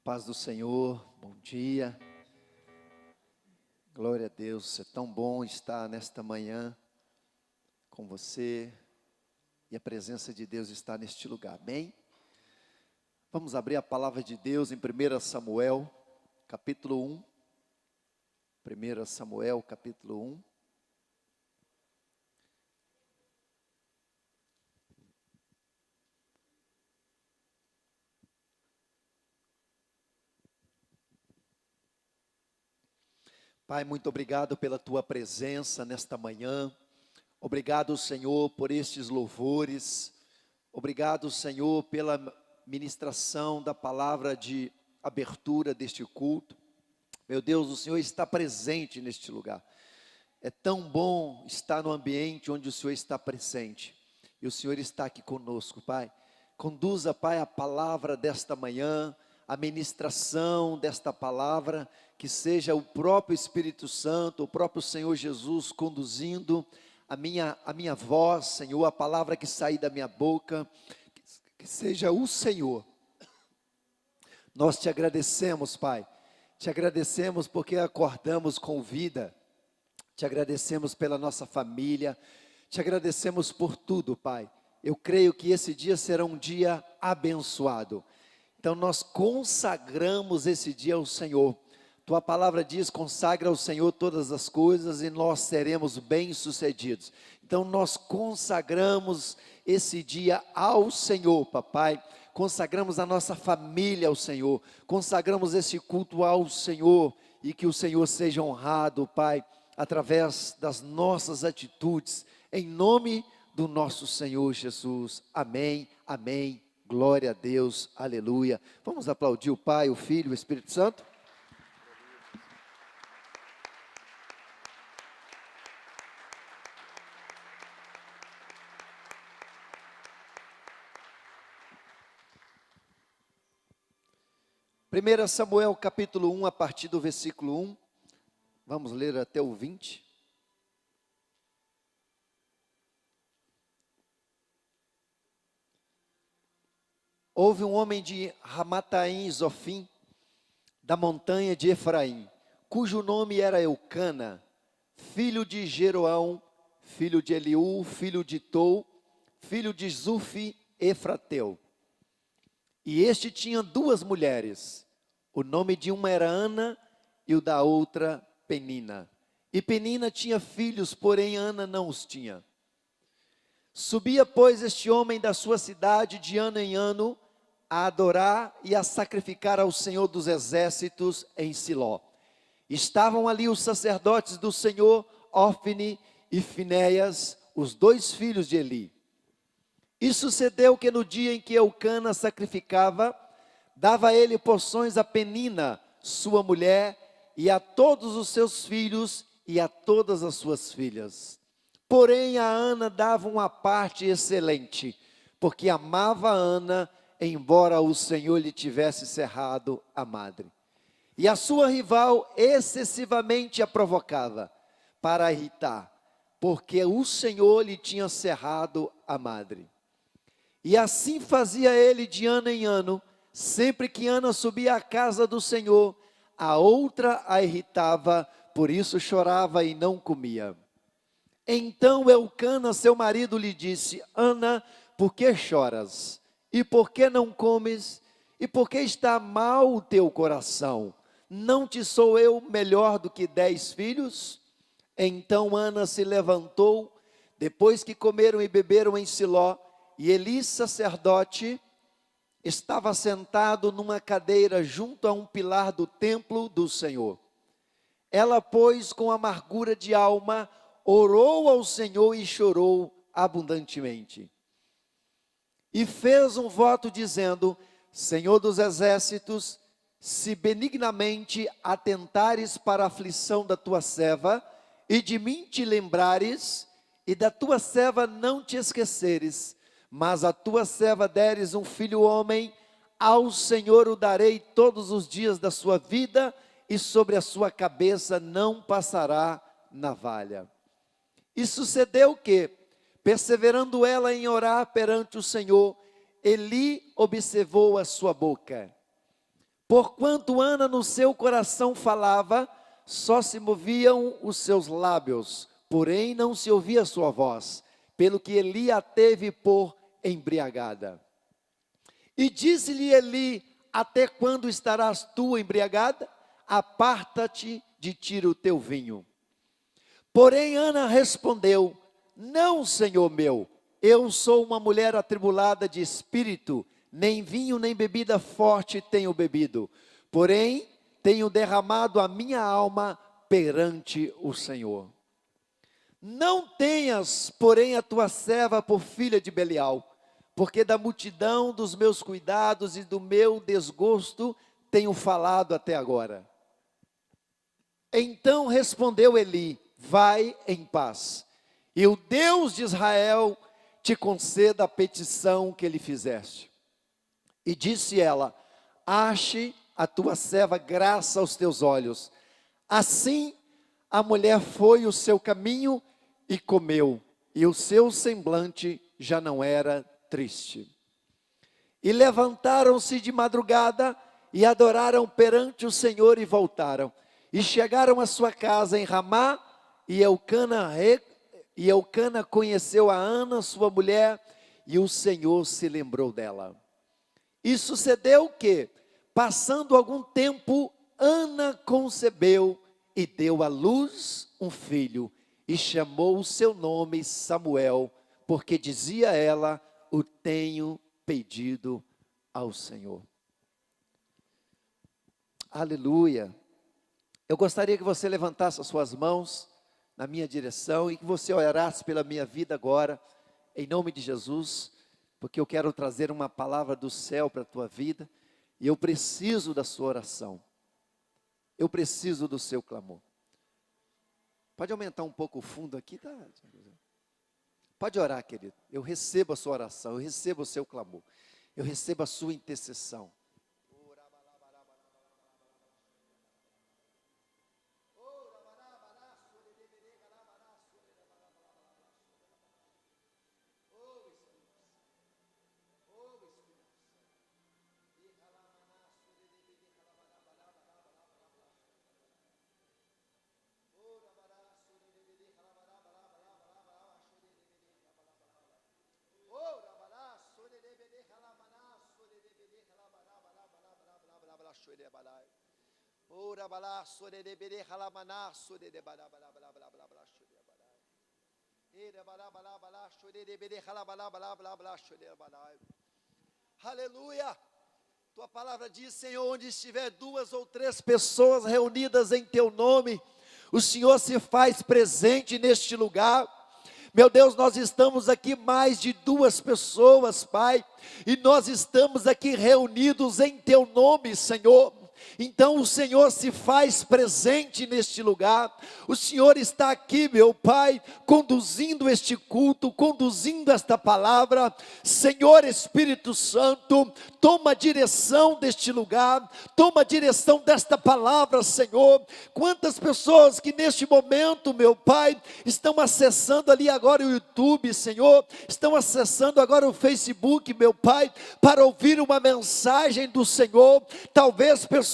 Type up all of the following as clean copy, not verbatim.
Paz do Senhor, bom dia, glória a Deus, é tão bom estar nesta manhã com você e a presença de Deus está neste lugar, amém? Vamos abrir a palavra de Deus em 1 Samuel, capítulo 1, 1 Samuel, capítulo 1. Pai, muito obrigado pela Tua presença nesta manhã, obrigado, Senhor, por estes louvores, obrigado, Senhor, pela ministração da palavra de abertura deste culto. Meu Deus, o Senhor está presente neste lugar, é tão bom estar no ambiente onde o Senhor está presente, e o Senhor está aqui conosco, Pai. Conduza, Pai, a palavra desta manhã, a ministração desta palavra, que seja o próprio Espírito Santo, o próprio Senhor Jesus conduzindo a minha voz, Senhor, a palavra que sair da minha boca, que seja o Senhor. Nós te agradecemos, Pai, te agradecemos porque acordamos com vida, te agradecemos pela nossa família, te agradecemos por tudo, Pai. Eu creio que esse dia será um dia abençoado, então nós consagramos esse dia ao Senhor. Tua palavra diz, consagra ao Senhor todas as coisas e nós seremos bem-sucedidos. Então nós consagramos esse dia ao Senhor, papai. Consagramos a nossa família ao Senhor. Consagramos esse culto ao Senhor. E que o Senhor seja honrado, Pai, através das nossas atitudes. Em nome do nosso Senhor Jesus. Amém, amém. Glória a Deus, aleluia. Vamos aplaudir o Pai, o Filho e o Espírito Santo? 1 Samuel capítulo 1, a partir do versículo 1, vamos ler até o 20. Houve um homem de Ramataim Zofim, da montanha de Efraim, cujo nome era Eucana, filho de Jeroão, filho de Eliú, filho de Tou, filho de Zufi, Efrateu. E este tinha duas mulheres, o nome de uma era Ana e o da outra Penina. E Penina tinha filhos, porém Ana não os tinha. Subia, pois, este homem da sua cidade de ano em ano a adorar e a sacrificar ao Senhor dos exércitos em Siló. Estavam ali os sacerdotes do Senhor, Ofni e Finéias, os dois filhos de Eli. E sucedeu que no dia em que Eucana sacrificava, dava ele porções a Penina, sua mulher, e a todos os seus filhos e a todas as suas filhas. Porém a Ana dava uma parte excelente, porque amava a Ana, embora o Senhor lhe tivesse cerrado a madre. E a sua rival excessivamente a provocava, para a irritar, porque o Senhor lhe tinha cerrado a madre. E assim fazia ele de ano em ano, sempre que Ana subia à casa do Senhor, a outra a irritava, por isso chorava e não comia. Então Eucana, seu marido, lhe disse: Ana, por que choras? E por que não comes? E por que está mal o teu coração? Não te sou eu melhor do que 10 filhos? Então Ana se levantou, depois que comeram e beberam em Siló, e Eli, sacerdote, estava sentado numa cadeira junto a um pilar do templo do Senhor. Ela, pois, com amargura de alma, orou ao Senhor e chorou abundantemente. E fez um voto dizendo: Senhor dos exércitos, se benignamente atentares para a aflição da tua serva, e de mim te lembrares, e da tua serva não te esqueceres, mas a tua serva deres um filho homem, ao Senhor o darei todos os dias da sua vida, e sobre a sua cabeça não passará navalha. E sucedeu que, perseverando ela em orar perante o Senhor, Eli observou a sua boca. Porquanto Ana no seu coração falava, só se moviam os seus lábios, porém não se ouvia a sua voz, pelo que Eli a teve por embriagada. E disse-lhe Eli: até quando estarás tu embriagada? Aparta-te de ti o teu vinho. Porém Ana respondeu: não, Senhor meu, eu sou uma mulher atribulada de espírito, nem vinho nem bebida forte tenho bebido, porém tenho derramado a minha alma perante o Senhor. Não tenhas, porém, a tua serva por filha de Belial, porque da multidão dos meus cuidados e do meu desgosto tenho falado até agora. Então respondeu Eli: vai em paz, e o Deus de Israel te conceda a petição que lhe fizeste. E disse ela: ache a tua serva graça aos teus olhos. Assim a mulher foi o seu caminho e comeu, e o seu semblante já não era triste. E levantaram-se de madrugada e adoraram perante o Senhor e voltaram. E chegaram à sua casa em Ramá, e Eucana conheceu a Ana, sua mulher, e o Senhor se lembrou dela. E sucedeu que, passando algum tempo, Ana concebeu e deu à luz um filho, e chamou o seu nome Samuel, porque dizia ela: o tenho pedido ao Senhor. Aleluia. Eu gostaria que você levantasse as suas mãos na minha direção e que você orasse pela minha vida agora, em nome de Jesus, porque eu quero trazer uma palavra do céu para a tua vida, e eu preciso da sua oração, eu preciso do seu clamor. Pode aumentar um pouco o fundo aqui, tá? Pode orar, querido. Eu recebo a sua oração, eu recebo o seu clamor, eu recebo a sua intercessão. Aleluia. Tua palavra diz, Senhor, onde estiver 2 ou 3 pessoas reunidas em teu nome, o Senhor se faz presente neste lugar. Meu Deus, nós estamos aqui mais de 2 pessoas, Pai, e nós estamos aqui reunidos em teu nome, Senhor. Então o Senhor se faz presente neste lugar, o Senhor está aqui, meu Pai, conduzindo este culto, conduzindo esta palavra. Senhor Espírito Santo, toma a direção deste lugar, toma a direção desta palavra, Senhor. Quantas pessoas que neste momento, meu Pai, estão acessando ali agora o YouTube, Senhor, estão acessando agora o Facebook, meu Pai, para ouvir uma mensagem do Senhor. Talvez pessoas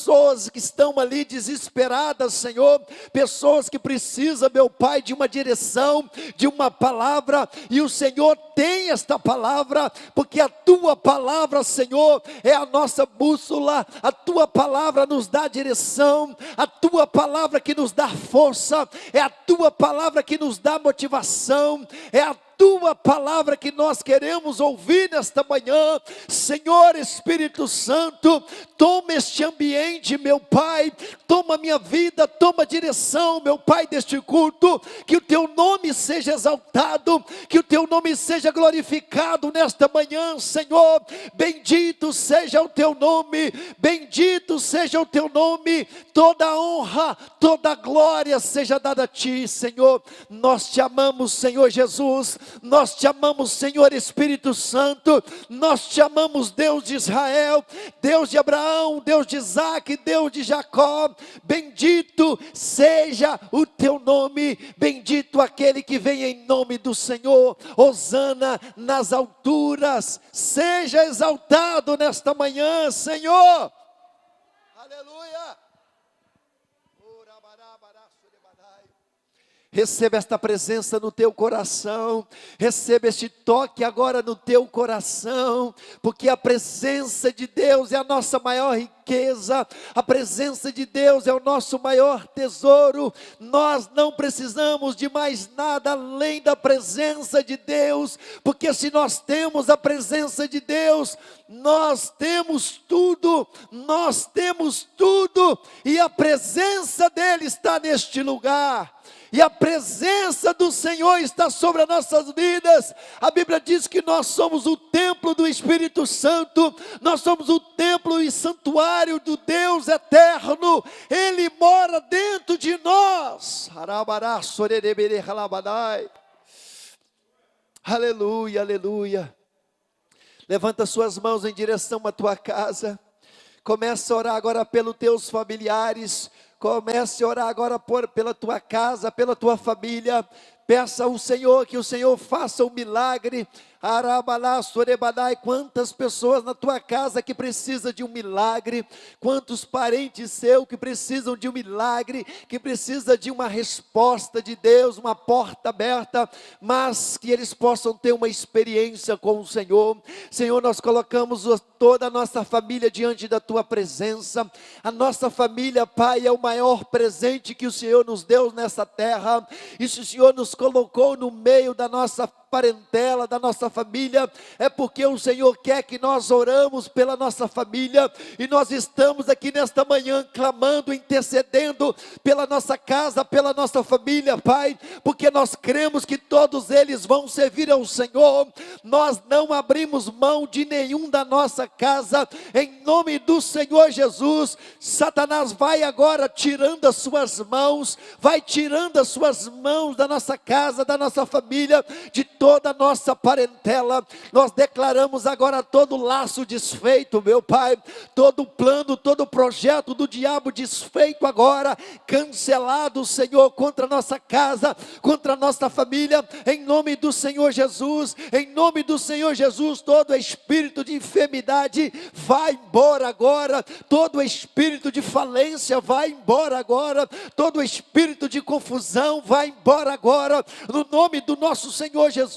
que estão ali desesperadas, Senhor, pessoas que precisam, meu Pai, de uma direção, de uma palavra, e o Senhor tem esta palavra, porque a tua palavra, Senhor, é a nossa bússola, a tua palavra nos dá direção, a tua palavra que nos dá força, é a tua palavra que nos dá motivação, é a tua palavra que nós queremos ouvir nesta manhã. Senhor Espírito Santo, toma este ambiente, meu Pai, toma a minha vida, toma a direção, meu Pai, deste culto, que o teu nome seja exaltado, que o teu nome seja glorificado nesta manhã, Senhor. Bendito seja o teu nome, bendito seja o teu nome, toda a honra, toda a glória seja dada a ti, Senhor. Nós te amamos, Senhor Jesus, nós te amamos, Senhor Espírito Santo, nós te amamos, Deus de Israel, Deus de Abraão, Deus de Isaac, Deus de Jacó. Bendito seja o teu nome, bendito aquele que vem em nome do Senhor. Hosana nas alturas, seja exaltado nesta manhã, Senhor. Aleluia. Receba esta presença no teu coração, receba este toque agora no teu coração, porque a presença de Deus é a nossa maior riqueza, a presença de Deus é o nosso maior tesouro. Nós não precisamos de mais nada além da presença de Deus, porque se nós temos a presença de Deus, nós temos tudo, e a presença dEle está neste lugar. E a presença do Senhor está sobre as nossas vidas. A Bíblia diz que nós somos o templo do Espírito Santo, nós somos o templo e santuário do Deus eterno. Ele mora dentro de nós. Aleluia, aleluia. Levanta suas mãos em direção à tua casa. Começa a orar agora pelos teus familiares. Comece a orar agora pela tua casa, pela tua família. Peça ao Senhor que o Senhor faça um milagre. Arabalá, sorebadai, quantas pessoas na tua casa que precisam de um milagre, quantos parentes seus que precisam de um milagre, que precisam de uma resposta de Deus, uma porta aberta, mas que eles possam ter uma experiência com o Senhor. Senhor, nós colocamos toda a nossa família diante da tua presença. A nossa família, Pai, é o maior presente que o Senhor nos deu nessa terra, e se o Senhor nos colocou no meio da nossa parentela, da nossa família, é porque o Senhor quer que nós oramos pela nossa família, e nós estamos aqui nesta manhã clamando, intercedendo pela nossa casa, pela nossa família, Pai, porque nós cremos que todos eles vão servir ao Senhor. Nós não abrimos mão de nenhum da nossa casa, em nome do Senhor Jesus. Satanás vai agora tirando as suas mãos, vai tirando as suas mãos da nossa casa, da nossa família, de toda a nossa parentela. Nós declaramos agora todo laço desfeito, meu Pai, todo plano, todo projeto do diabo desfeito agora, cancelado, Senhor, contra a nossa casa, contra a nossa família, em nome do Senhor Jesus. Em nome do Senhor Jesus, todo espírito de enfermidade vai embora agora, todo espírito de falência vai embora agora, todo espírito de confusão vai embora agora, no nome do nosso Senhor Jesus.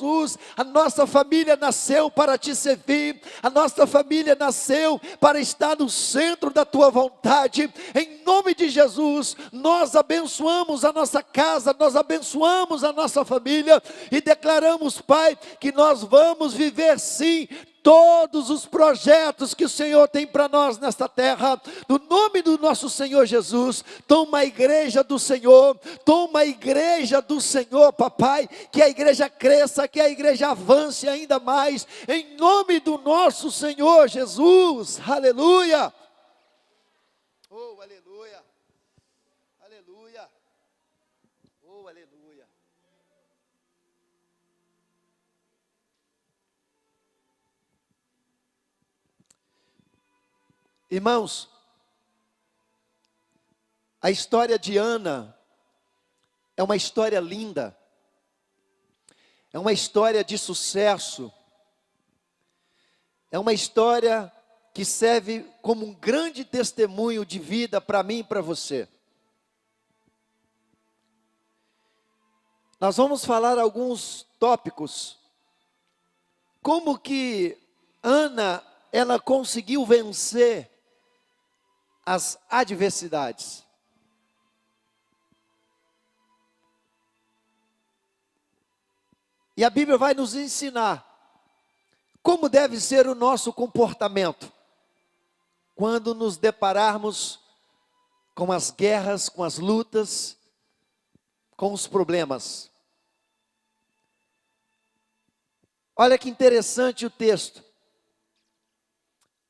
A nossa família nasceu para te servir, a nossa família nasceu para estar no centro da tua vontade. Em nome de Jesus, nós abençoamos a nossa casa, nós abençoamos a nossa família e declaramos, Pai, que nós vamos viver sim todos os projetos que o Senhor tem para nós nesta terra, no nome do nosso Senhor Jesus. Toma a igreja do Senhor, toma a igreja do Senhor, papai, que a igreja cresça, que a igreja avance ainda mais, em nome do nosso Senhor Jesus, aleluia, oh aleluia, aleluia, oh aleluia. Irmãos, a história de Ana é uma história linda, é uma história de sucesso, é uma história que serve como um grande testemunho de vida para mim e para você. Nós vamos falar alguns tópicos, como que Ana, ela conseguiu vencer as adversidades. E a Bíblia vai nos ensinar como deve ser o nosso comportamento quando nos depararmos com as guerras, com as lutas, com os problemas. Olha que interessante o texto.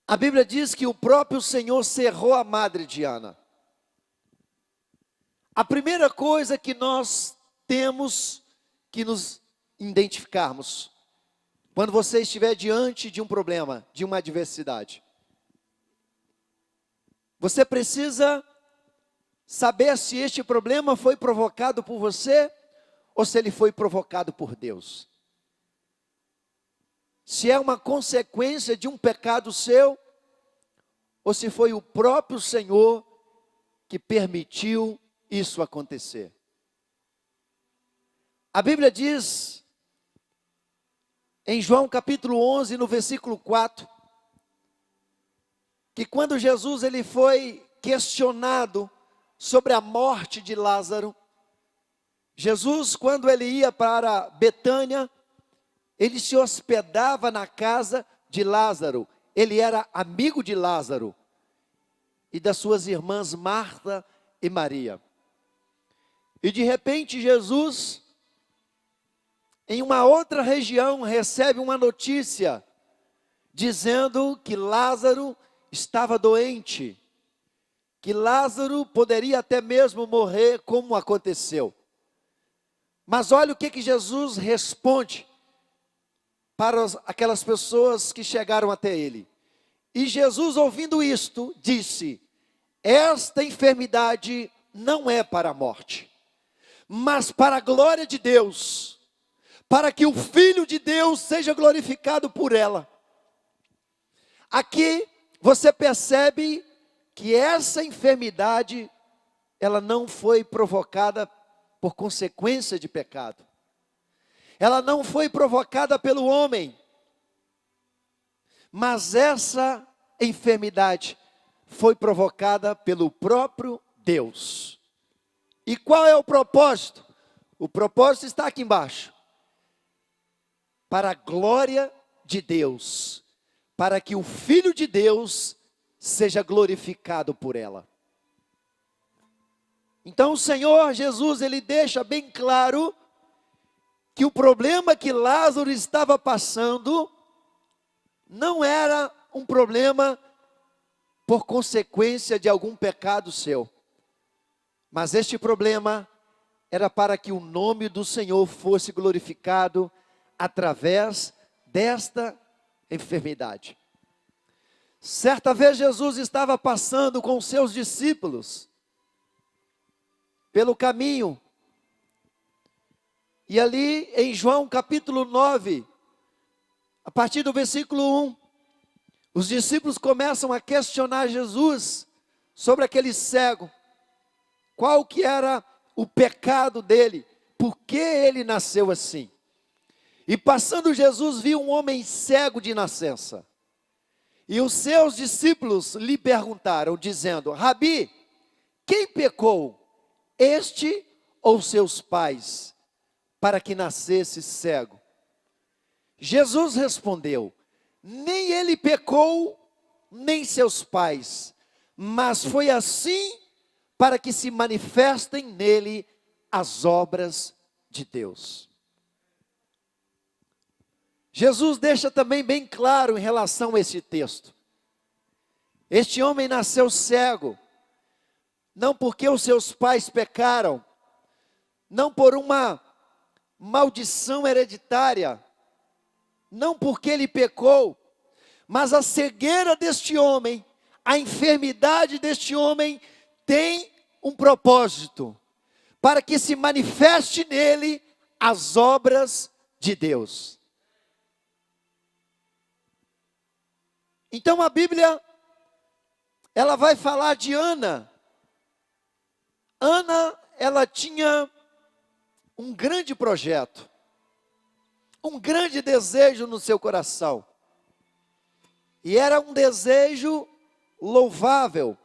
A Bíblia diz que o próprio Senhor cerrou a madre de Ana. A primeira coisa que nós temos que nos identificarmos, quando você estiver diante de um problema, de uma adversidade, você precisa saber se este problema foi provocado por você ou se ele foi provocado por Deus. Se é uma consequência de um pecado seu, ou se foi o próprio Senhor que permitiu isso acontecer. A Bíblia diz, em João capítulo 11, no versículo 4, que quando Jesus ele foi questionado sobre a morte de Lázaro, Jesus, quando ele ia para Betânia, ele se hospedava na casa de Lázaro. Ele era amigo de Lázaro e das suas irmãs Marta e Maria. E de repente Jesus, em uma outra região, recebe uma notícia dizendo que Lázaro estava doente, que Lázaro poderia até mesmo morrer, como aconteceu. Mas olha o que Jesus responde para aquelas pessoas que chegaram até ele. E Jesus, ouvindo isto, disse: esta enfermidade não é para a morte, mas para a glória de Deus, para que o Filho de Deus seja glorificado por ela. Aqui você percebe que essa enfermidade, ela não foi provocada por consequência de pecado. Ela não foi provocada pelo homem. Mas essa enfermidade foi provocada pelo próprio Deus. E qual é o propósito? O propósito está aqui embaixo. Para a glória de Deus, para que o Filho de Deus seja glorificado por ela. Então o Senhor Jesus, ele deixa bem claro que o problema que Lázaro estava passando não era um problema por consequência de algum pecado seu, mas este problema era para que o nome do Senhor fosse glorificado através desta enfermidade. Certa vez Jesus estava passando com seus discípulos pelo caminho, e ali em João capítulo 9, a partir do versículo 1, os discípulos começam a questionar Jesus sobre aquele cego. Qual que era o pecado dele? Por que ele nasceu assim? E passando Jesus viu um homem cego de nascença. E os seus discípulos lhe perguntaram, dizendo: Rabi, quem pecou, este ou seus pais, para que nascesse cego? Jesus respondeu: nem ele pecou, nem seus pais, mas foi assim para que se manifestem nele as obras de Deus. Jesus deixa também bem claro em relação a esse texto. Este homem nasceu cego, não porque os seus pais pecaram, não por uma maldição hereditária, não porque ele pecou, mas a cegueira deste homem, a enfermidade deste homem tem um propósito, para que se manifeste nele as obras de Deus. Então a Bíblia, ela vai falar de Ana. Ana, ela tinha um grande projeto, um grande desejo no seu coração. E era um desejo louvável,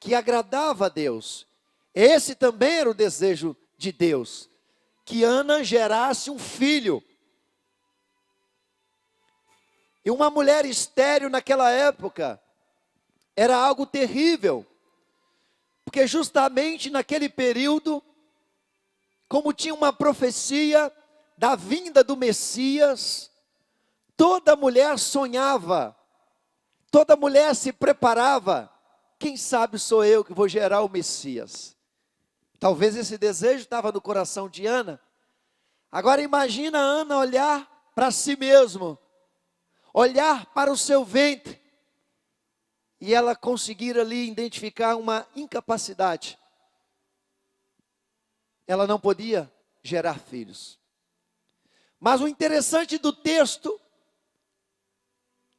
que agradava a Deus. Esse também era o desejo de Deus, que Ana gerasse um filho. E uma mulher estéril naquela época era algo terrível, porque justamente naquele período, como tinha uma profecia da vinda do Messias, toda mulher sonhava, toda mulher se preparava. Quem sabe sou eu que vou gerar o Messias. Talvez esse desejo estava no coração de Ana. Agora imagina Ana olhar para si mesma, olhar para o seu ventre, e ela conseguir ali identificar uma incapacidade. Ela não podia gerar filhos. Mas o interessante do texto,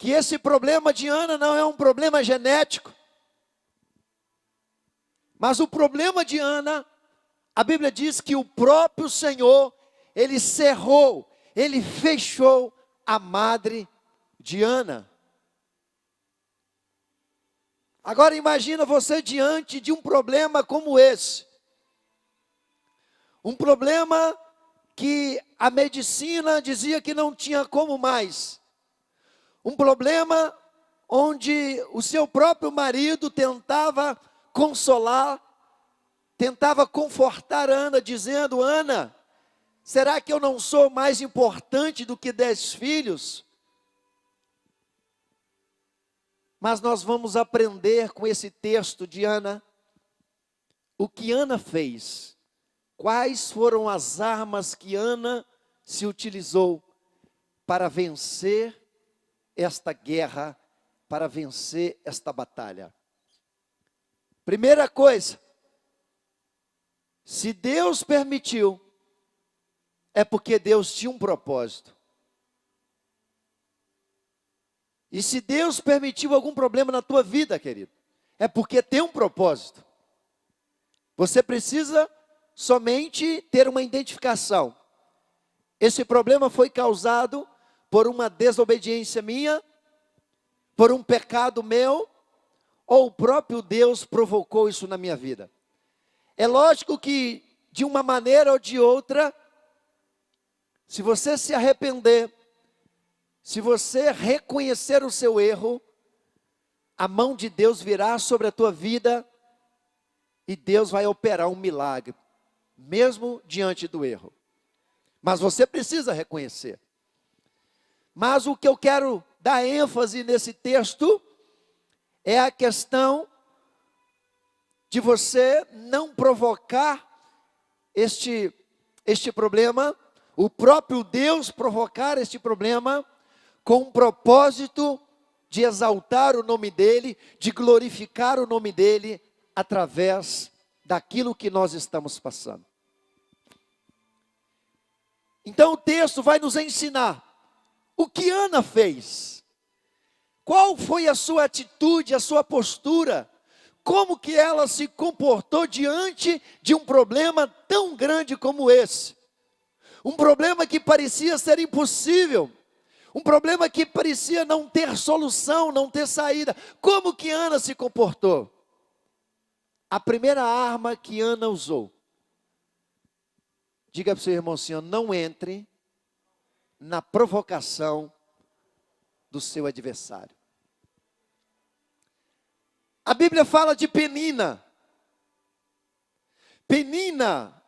que esse problema de Ana não é um problema genético, mas o problema de Ana, a Bíblia diz que o próprio Senhor, Ele cerrou, Ele fechou a madre de Ana. Agora imagina você diante de um problema como esse. Um problema que a medicina dizia que não tinha como mais. Um problema onde o seu próprio marido tentava consolar, tentava confortar Ana, dizendo: Ana, será que eu não sou mais importante do que 10 filhos? Mas nós vamos aprender com esse texto de Ana, o que Ana fez, quais foram as armas que Ana se utilizou para vencer esta guerra, para vencer esta batalha. Primeira coisa, se Deus permitiu, é porque Deus tinha um propósito. E se Deus permitiu algum problema na tua vida, querido, é porque tem um propósito. Você precisa somente ter uma identificação. Esse problema foi causado por uma desobediência minha, por um pecado meu, ou o próprio Deus provocou isso na minha vida. É lógico que, de uma maneira ou de outra, se você se arrepender, se você reconhecer o seu erro, a mão de Deus virá sobre a tua vida e Deus vai operar um milagre, mesmo diante do erro. Mas você precisa reconhecer. Mas o que eu quero dar ênfase nesse texto é a questão de você não provocar este problema, o próprio Deus provocar este problema, com um propósito de exaltar o nome dEle, de glorificar o nome dEle, através daquilo que nós estamos passando. Então o texto vai nos ensinar o que Ana fez, qual foi a sua atitude, a sua postura, como que ela se comportou diante de um problema tão grande como esse. Um problema que parecia ser impossível, um problema que parecia não ter solução, não ter saída. Como que Ana se comportou? A primeira arma que Ana usou. Diga para o seu irmão assim: não entre na provocação do seu adversário. A Bíblia fala de Penina. Penina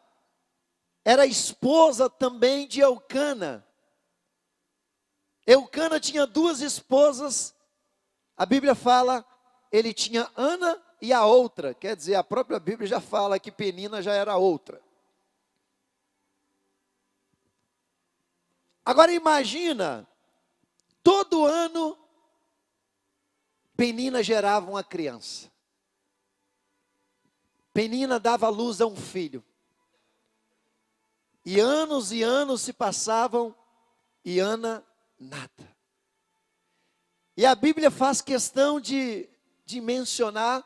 era esposa também de Eucana. Eucana tinha 2 esposas. A Bíblia fala, ele tinha Ana e a outra. Quer dizer, a própria Bíblia já fala que Penina já era outra. Agora imagina, todo ano Penina gerava uma criança. Penina dava luz a um filho. E anos se passavam e Ana nada. E a Bíblia faz questão de mencionar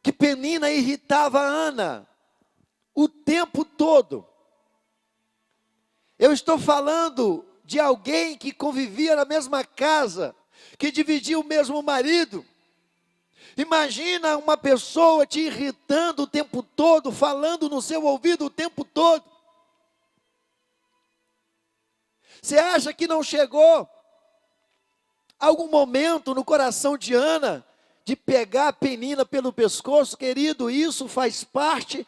que Penina irritava Ana o tempo todo. Eu estou falando de alguém que convivia na mesma casa, que dividia o mesmo marido. Imagina uma pessoa te irritando o tempo todo, falando no seu ouvido o tempo todo. Você acha que não chegou algum momento no coração de Ana de pegar a Penina pelo pescoço? Querido, isso faz parte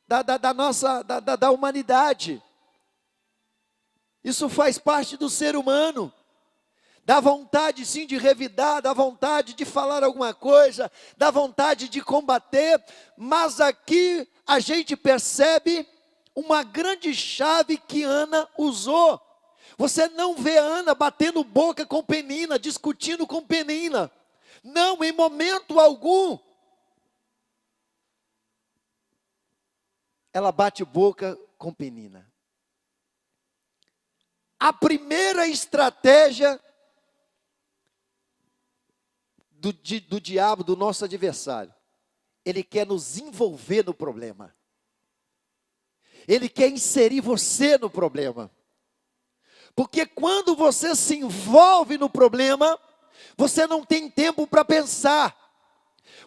da humanidade. Isso faz parte do ser humano. Dá vontade sim de revidar, dá vontade de falar alguma coisa, dá vontade de combater, mas aqui a gente percebe uma grande chave que Ana usou. Você não vê Ana batendo boca com Penina, discutindo com Penina. Não, em momento algum. Ela bate boca com Penina. A primeira estratégia do diabo, do nosso adversário. Ele quer nos envolver no problema. Ele quer inserir você no problema. Porque quando você se envolve no problema, você não tem tempo para pensar.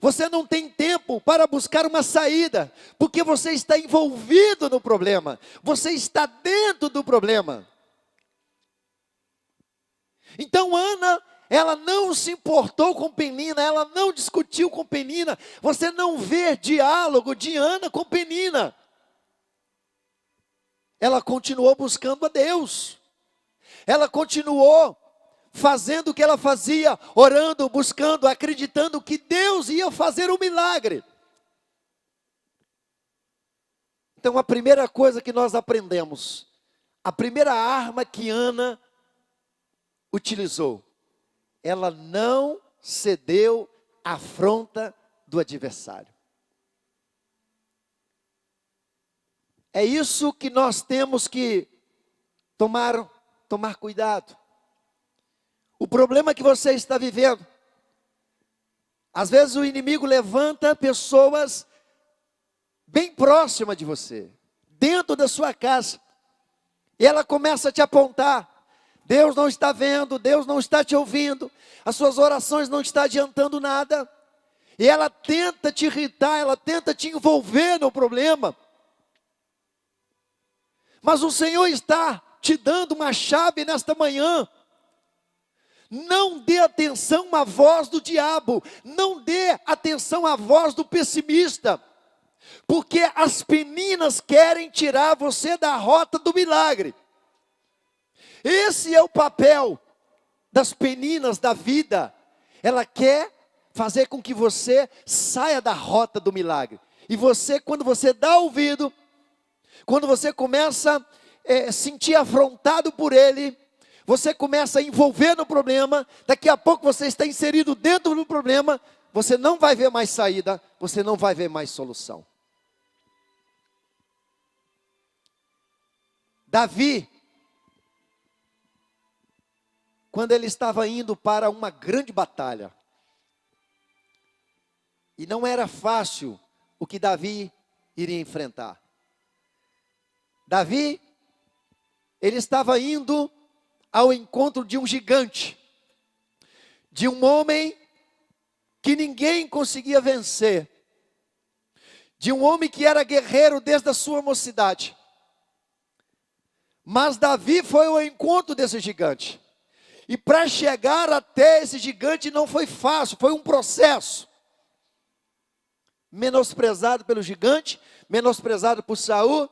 Você não tem tempo para buscar uma saída, porque você está envolvido no problema. Você está dentro do problema. Então Ana, ela não se importou com Penina, ela não discutiu com Penina. Você não vê diálogo de Ana com Penina. Ela continuou buscando a Deus. Ela continuou fazendo o que ela fazia, orando, buscando, acreditando que Deus ia fazer um milagre. Então a primeira coisa que nós aprendemos, a primeira arma que Ana utilizou, ela não cedeu à afronta do adversário. É isso que nós temos que tomar cuidado. O problema que você está vivendo, às vezes o inimigo levanta pessoas bem próximas de você, dentro da sua casa, e ela começa a te apontar. Deus não está vendo, Deus não está te ouvindo, as suas orações não estão adiantando nada, e ela tenta te irritar, ela tenta te envolver no problema. Mas o Senhor está te dando uma chave nesta manhã. Não dê atenção à voz do diabo, não dê atenção à voz do pessimista, porque as peninas querem tirar você da rota do milagre. Esse é o papel das peninas da vida. Ela quer fazer com que você saia da rota do milagre. E você, quando você dá ouvido, quando você começa a sentir afrontado por ele, você começa a envolver no problema, daqui a pouco você está inserido dentro do problema, você não vai ver mais saída, você não vai ver mais solução. Davi, quando ele estava indo para uma grande batalha, e não era fácil o que Davi iria enfrentar. Davi, ele estava indo ao encontro de um gigante, de um homem que ninguém conseguia vencer, de um homem que era guerreiro desde a sua mocidade. Mas Davi foi ao encontro desse gigante, e para chegar até esse gigante não foi fácil, foi um processo. Menosprezado pelo gigante, menosprezado por Saul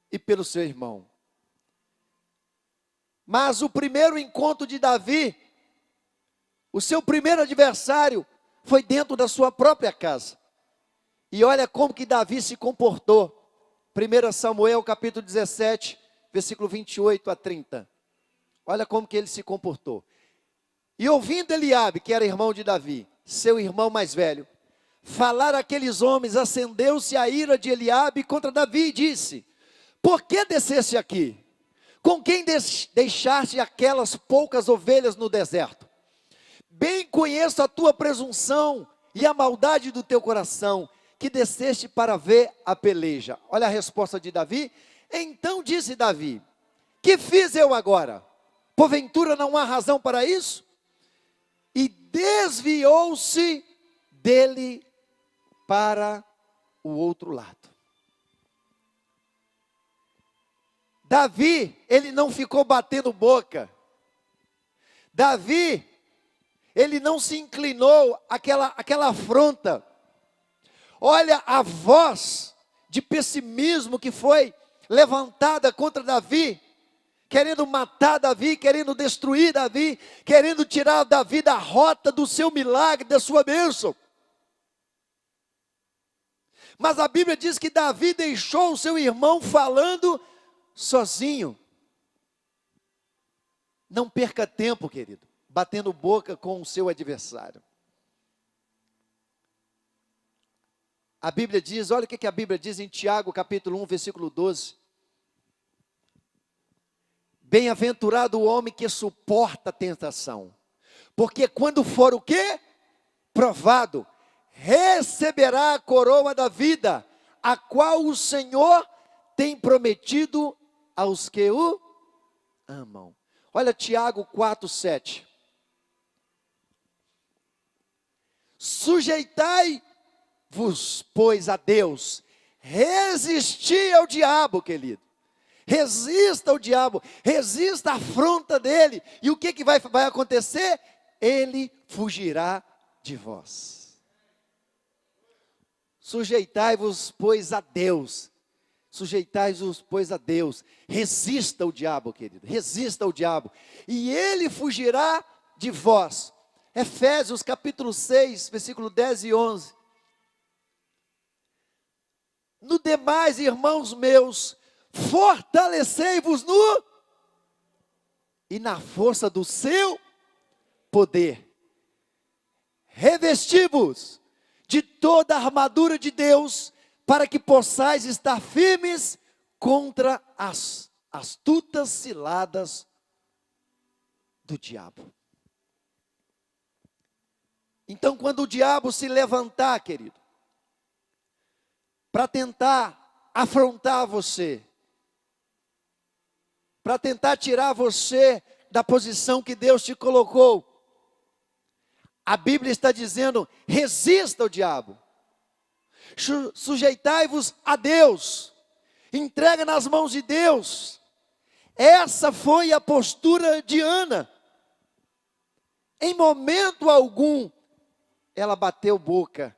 e pelo seu irmão. Mas o primeiro encontro de Davi, o seu primeiro adversário, foi dentro da sua própria casa. E olha como que Davi se comportou. 1 Samuel capítulo 17, versículo 28 a 30. Olha como que ele se comportou. E ouvindo Eliabe, que era irmão de Davi, seu irmão mais velho, falar aqueles homens, acendeu-se a ira de Eliabe contra Davi e disse: por que desceste aqui? Com quem deixaste aquelas poucas ovelhas no deserto? Bem conheço a tua presunção e a maldade do teu coração, que desceste para ver a peleja. Olha a resposta de Davi. Então disse Davi: que fiz eu agora? Porventura não há razão para isso? E desviou-se dele para o outro lado. Davi, ele não ficou batendo boca. Davi, ele não se inclinou àquela afronta. Olha a voz de pessimismo que foi levantada contra Davi, querendo matar Davi, querendo destruir Davi, querendo tirar Davi da rota do seu milagre, da sua bênção. Mas a Bíblia diz que Davi deixou o seu irmão falando sozinho. Não perca tempo, querido, batendo boca com o seu adversário. A Bíblia diz, olha o que a Bíblia diz em Tiago capítulo 1, versículo 12. Bem-aventurado o homem que suporta a tentação, Porque quando for o quê? Provado, receberá a coroa da vida, a qual o Senhor tem prometido aos que o amam. Olha Tiago 4:7. Sujeitai-vos, pois, a Deus, resisti ao diabo, querido. Resista ao diabo, resista à afronta dele. E o que vai acontecer? Ele fugirá de vós. Sujeitai-vos, pois, a Deus. Sujeitai-vos, pois, a Deus. Resista ao diabo, querido. Resista ao diabo. E ele fugirá de vós. Efésios capítulo 6, versículo 10 e 11. No demais, irmãos meus, fortalecei-vos no e na força do seu poder. Revesti-vos de toda a armadura de Deus, para que possais estar firmes contra as astutas ciladas do diabo. Então, quando o diabo se levantar, querido, para tentar afrontar você, para tentar tirar você da posição que Deus te colocou, a Bíblia está dizendo: resista ao diabo, sujeitai-vos a Deus, entrega nas mãos de Deus. Essa foi a postura de Ana. Em momento algum, ela bateu boca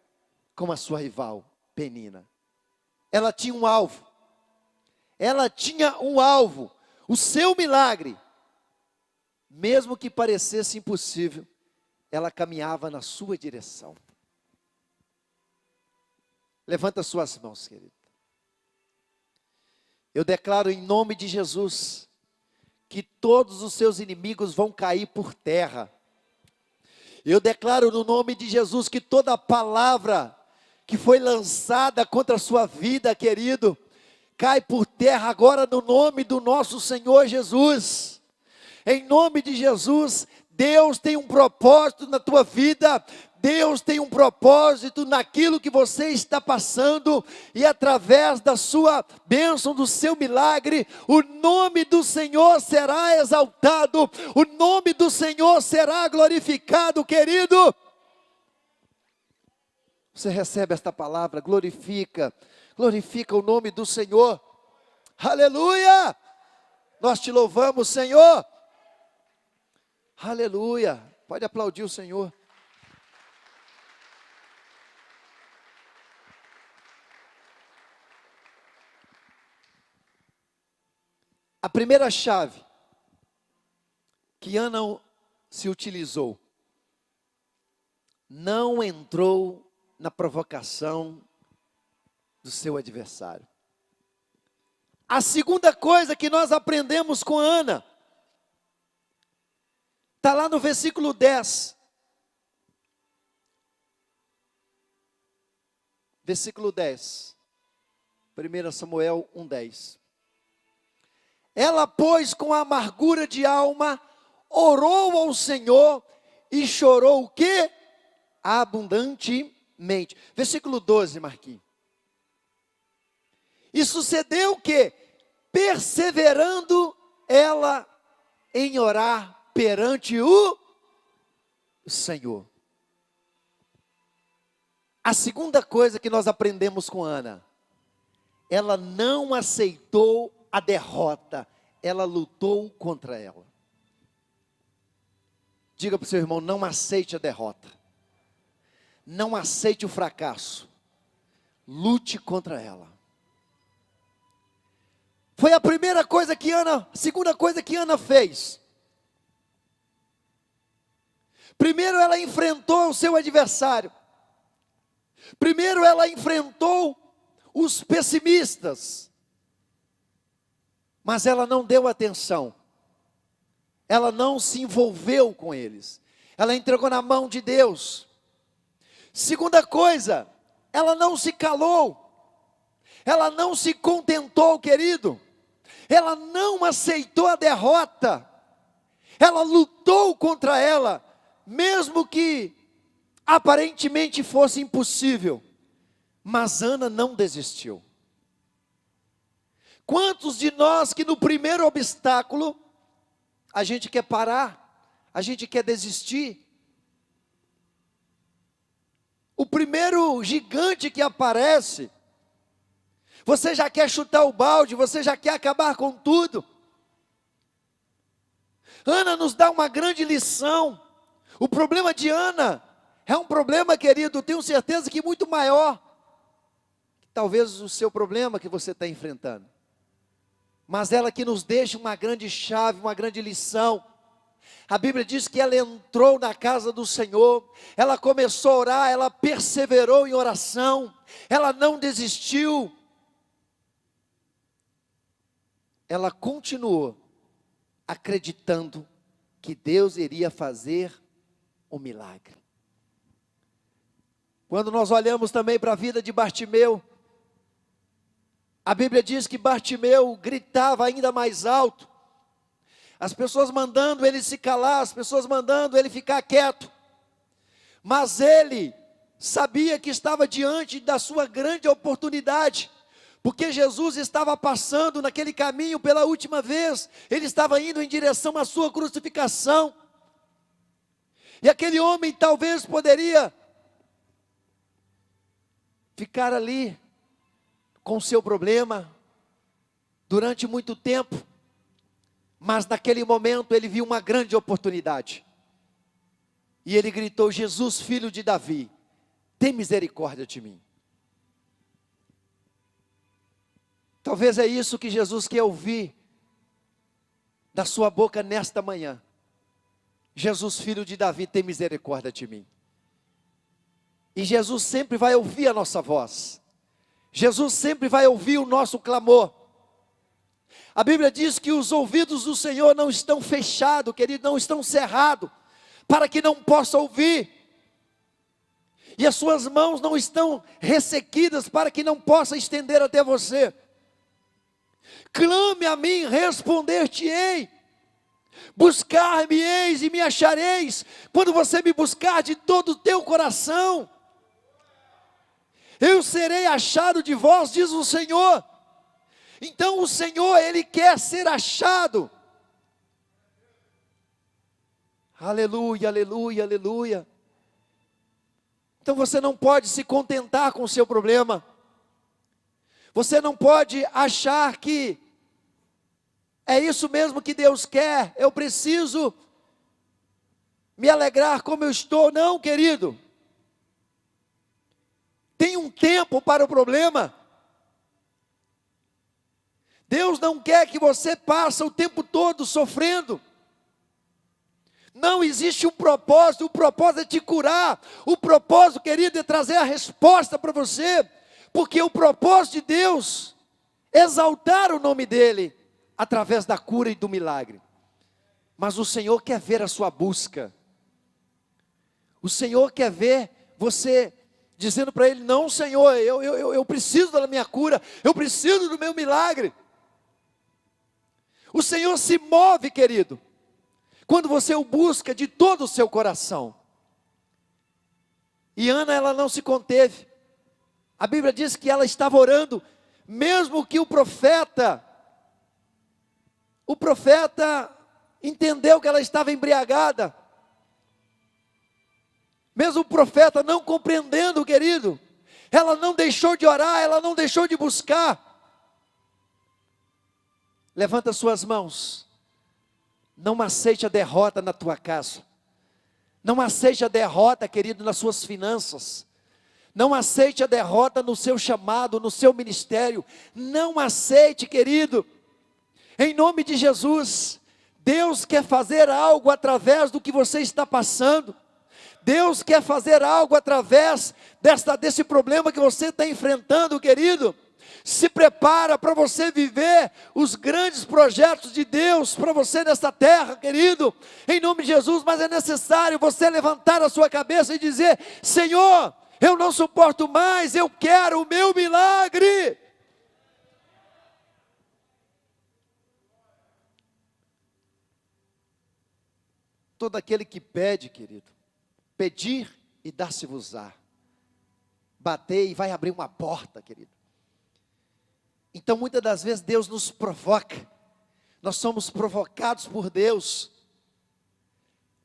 com a sua rival, Penina. Ela tinha um alvo. Ela tinha um alvo, o seu milagre. Mesmo que parecesse impossível, ela caminhava na sua direção. Levanta suas mãos, querido. Eu declaro em nome de Jesus, que todos os seus inimigos vão cair por terra. Eu declaro no nome de Jesus, que toda palavra que foi lançada contra a sua vida, querido, cai por terra agora no nome do nosso Senhor Jesus. Em nome de Jesus, Deus tem um propósito na tua vida. Deus tem um propósito naquilo que você está passando, e através da sua bênção, do seu milagre, o nome do Senhor será exaltado, o nome do Senhor será glorificado, querido. Você recebe esta palavra, glorifica o nome do Senhor. Aleluia! Nós te louvamos, Senhor. Aleluia! Pode aplaudir o Senhor. A primeira chave que Ana se utilizou, não entrou na provocação do seu adversário. A segunda coisa que nós aprendemos com Ana, está lá no versículo 10. Versículo 10. 1 Samuel 1:10. Ela, pois, com amargura de alma, orou ao Senhor e chorou o quê? Abundantemente. Versículo 12, Marquinhos. E sucedeu que, perseverando ela em orar perante o Senhor. A segunda coisa que nós aprendemos com Ana, ela não aceitou a derrota, ela lutou contra ela. Diga para o seu irmão: não aceite a derrota, não aceite o fracasso, lute contra ela. Foi a primeira coisa que Ana, a segunda coisa que Ana fez. Primeiro ela enfrentou o seu adversário. Primeiro ela enfrentou os pessimistas. Mas ela não deu atenção. Ela não se envolveu com eles. Ela entregou na mão de Deus. Segunda coisa, ela não se calou. Ela não se contentou, querido. Ela não aceitou a derrota. Ela lutou contra ela. mesmo que aparentemente fosse impossível, mas Ana não desistiu. Quantos de nós que no primeiro obstáculo, a gente quer parar, a gente quer desistir? O primeiro gigante que aparece, você já quer chutar o balde, você já quer acabar com tudo. Ana nos dá uma grande lição. O problema de Ana é um problema, querido, tenho certeza que muito maior, talvez o seu problema que você está enfrentando. Mas ela que nos deixa uma grande chave, uma grande lição. A Bíblia diz que ela entrou na casa do Senhor, ela começou a orar, ela perseverou em oração, ela não desistiu. Ela continuou acreditando que Deus iria fazer o milagre. Quando nós olhamos também para a vida de Bartimeu, a Bíblia diz que Bartimeu gritava ainda mais alto, as pessoas mandando ele se calar, as pessoas mandando ele ficar quieto, mas ele sabia que estava diante da sua grande oportunidade, porque Jesus estava passando naquele caminho pela última vez, ele estava indo em direção à sua crucificação, e aquele homem talvez poderia ficar ali com o seu problema durante muito tempo, mas naquele momento ele viu uma grande oportunidade, e ele gritou: Jesus, filho de Davi, tem misericórdia de mim. Talvez é isso que Jesus quer ouvir da sua boca nesta manhã. Jesus, filho de Davi, tem misericórdia de mim. E Jesus sempre vai ouvir a nossa voz. Jesus sempre vai ouvir o nosso clamor. A Bíblia diz que os ouvidos do Senhor não estão fechados, querido, não estão cerrados, para que não possa ouvir. E as suas mãos não estão ressequidas, para que não possa estender até você. Clame a mim, responder-te-ei. Buscar-me-eis e me achareis, quando você me buscar de todo o teu coração. Eu serei achado de vós, diz o Senhor. Então o Senhor, Ele quer ser achado. Aleluia, aleluia, aleluia. Então você não pode se contentar com o seu problema. Você não pode achar que é isso mesmo que Deus quer, eu preciso me alegrar como eu estou. Não, querido. Tem um tempo para o problema. Deus não quer que você passe o tempo todo sofrendo. Não existe um propósito, o propósito é te curar. O propósito, querido, é trazer a resposta para você. Porque o propósito de Deus é exaltar o nome dEle, através da cura e do milagre. Mas o Senhor quer ver a sua busca. O Senhor quer ver você dizendo para Ele: não, Senhor, eu preciso da minha cura, eu preciso do meu milagre. O Senhor se move, querido, quando você o busca de todo o seu coração. E Ana, ela não se conteve. A Bíblia diz que ela estava orando, mesmo que o profeta entendeu que ela estava embriagada. Mesmo o profeta não compreendendo, querido, ela não deixou de orar, ela não deixou de buscar. Levanta suas mãos. Não aceite a derrota na tua casa. Não aceite a derrota, querido, nas suas finanças. Não aceite a derrota no seu chamado, no seu ministério. Não aceite, querido. Em nome de Jesus, Deus quer fazer algo através do que você está passando. Deus quer fazer algo através desse problema que você está enfrentando, querido. Se prepara para você viver os grandes projetos de Deus para você nesta terra, querido, em nome de Jesus. Mas é necessário você levantar a sua cabeça e dizer: Senhor, eu não suporto mais, eu quero o meu milagre. Todo aquele que pede, querido, pedir e dar-se-vos-á. Bater e vai abrir uma porta, querido. Então, muitas das vezes, Deus nos provoca. Nós somos provocados por Deus.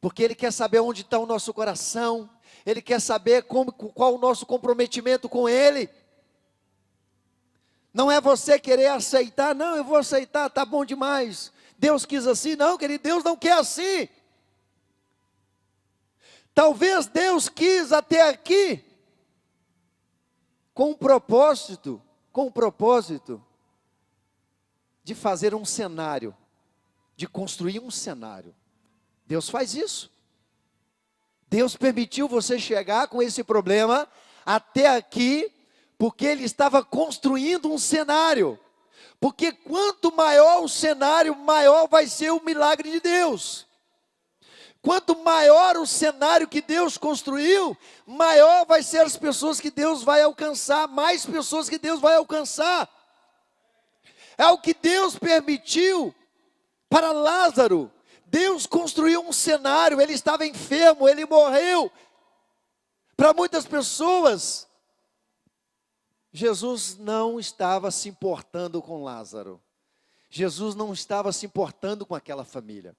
Porque Ele quer saber onde está o nosso coração. Ele quer saber qual o nosso comprometimento com Ele. Não é você querer aceitar, não, eu vou aceitar, tá bom demais. Deus quis assim, não, querido, Deus não quer assim. Talvez Deus quis até aqui com o propósito de fazer um cenário, de construir um cenário. Deus faz isso. Deus permitiu você chegar com esse problema até aqui, porque Ele estava construindo um cenário. Porque quanto maior o cenário, maior vai ser o milagre de Deus. Quanto maior o cenário que Deus construiu, maior vai ser as pessoas que Deus vai alcançar, mais pessoas que Deus vai alcançar. É o que Deus permitiu para Lázaro. Deus construiu um cenário, ele estava enfermo, ele morreu. Para muitas pessoas, Jesus não estava se importando com Lázaro. Jesus não estava se importando com aquela família.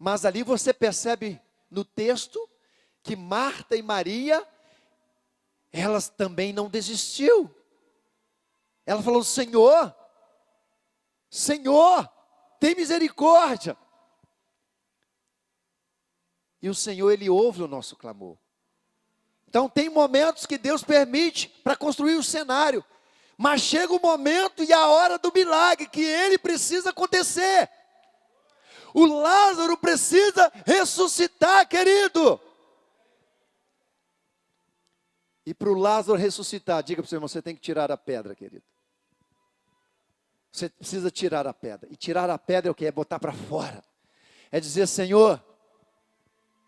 Mas ali você percebe no texto que Marta e Maria, elas também não desistiu. Ela falou: Senhor, tem misericórdia. E o Senhor, Ele ouve o nosso clamor. Então tem momentos que Deus permite para construir o cenário. Mas chega o momento e a hora do milagre, que ele precisa acontecer. O Lázaro precisa ressuscitar, querido. E para o Lázaro ressuscitar, diga para o seu irmão, você tem que tirar a pedra, querido. Você precisa tirar a pedra. E tirar a pedra é o que? É botar para fora. É dizer: Senhor,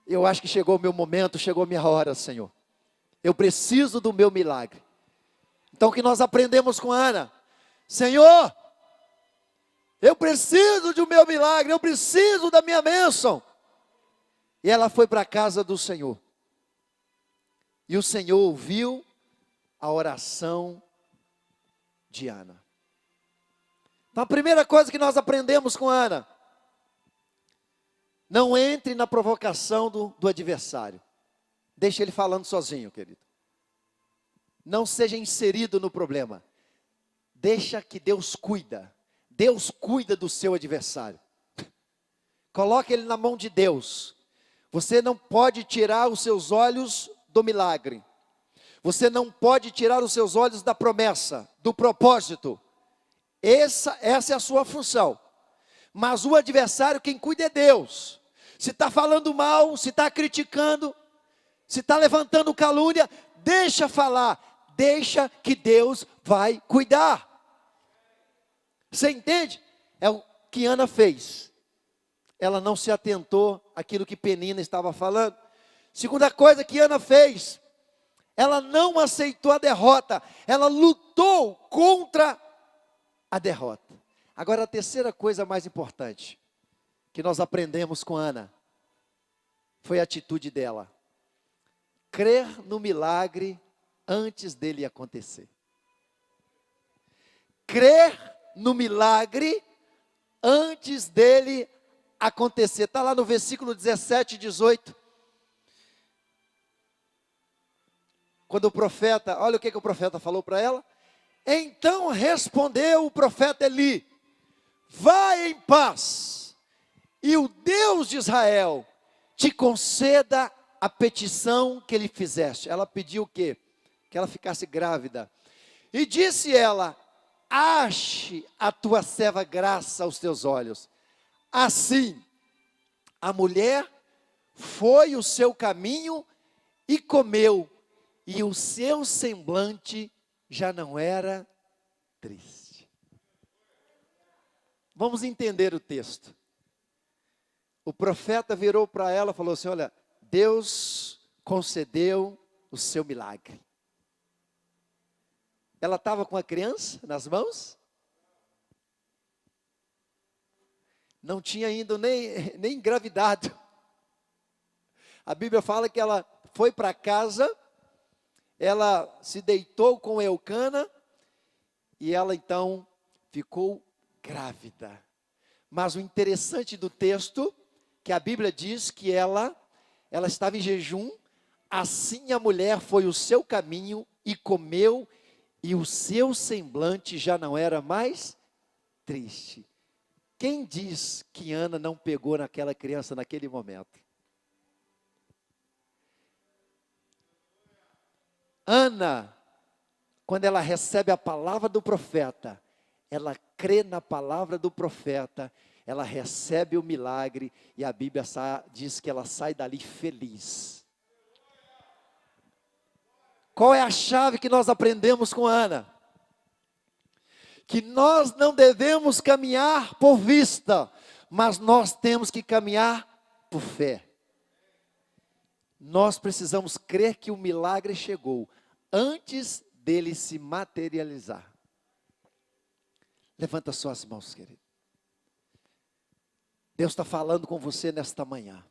eu acho que chegou o meu momento, chegou a minha hora, Senhor. Eu preciso do meu milagre. Então o que nós aprendemos com Ana? Senhor, eu preciso do meu milagre, eu preciso da minha bênção. E ela foi para a casa do Senhor. E o Senhor ouviu a oração de Ana. Então a primeira coisa que nós aprendemos com Ana: não entre na provocação do adversário. Deixa ele falando sozinho, querido. Não seja inserido no problema. Deixa que Deus cuida. Deus cuida do seu adversário. Coloque ele na mão de Deus. Você não pode tirar os seus olhos do milagre. Você não pode tirar os seus olhos da promessa, do propósito. Essa é a sua função. Mas o adversário, quem cuida é Deus. Se está falando mal, se está criticando, se está levantando calúnia, deixa falar, deixa que Deus vai cuidar. Você entende? É o que Ana fez. Ela não se atentou àquilo que Penina estava falando. Segunda coisa que Ana fez, ela não aceitou a derrota, ela lutou contra a derrota. Agora a terceira coisa mais importante, que nós aprendemos com Ana, foi a atitude dela. Crer no milagre antes dele acontecer. Crer no milagre antes dele acontecer. Está lá no versículo 17 e 18. Quando o profeta, olha o que o profeta falou para ela. Então respondeu o profeta Eli: vai em paz, e o Deus de Israel te conceda a petição que lhe fizeste. Ela pediu o quê? Que ela ficasse grávida. E disse ela: ache a tua serva graça aos teus olhos. Assim, a mulher foi o seu caminho e comeu, e o seu semblante já não era triste. Vamos entender o texto. O profeta virou para ela e falou assim: olha, Deus concedeu o seu milagre. Ela estava com a criança nas mãos? Não tinha ainda nem engravidado. A Bíblia fala que ela foi para casa, ela se deitou com Eucana, e ela então ficou grávida. Mas o interessante do texto, que a Bíblia diz que ela estava em jejum, assim a mulher foi o seu caminho e comeu, e o seu semblante já não era mais triste. Quem diz que Ana não pegou naquela criança naquele momento? Ana, quando ela recebe a palavra do profeta, ela crê na palavra do profeta, ela recebe o milagre, e a Bíblia diz que ela sai dali feliz. Qual é a chave que nós aprendemos com Ana? Que nós não devemos caminhar por vista, mas nós temos que caminhar por fé. Nós precisamos crer que o milagre chegou antes dele se materializar. Levanta suas mãos, querido. Deus está falando com você nesta manhã.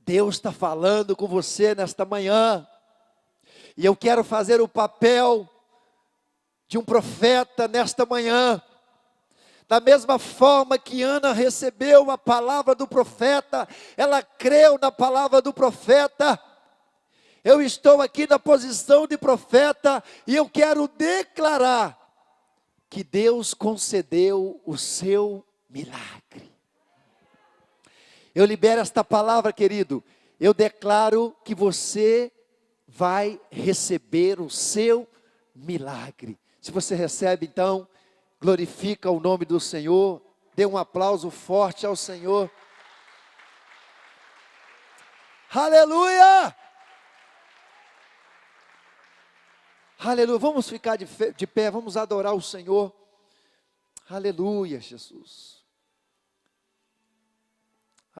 Deus está falando com você nesta manhã. E eu quero fazer o papel de um profeta nesta manhã. Da mesma forma que Ana recebeu a palavra do profeta, ela creu na palavra do profeta. Eu estou aqui na posição de profeta e eu quero declarar que Deus concedeu o seu milagre. Eu libero esta palavra, querido. Eu declaro que você vai receber o seu milagre. Se você recebe, então, glorifica o nome do Senhor. Dê um aplauso forte ao Senhor. Aleluia! Aleluia, vamos ficar de pé, vamos adorar o Senhor. Aleluia, Jesus.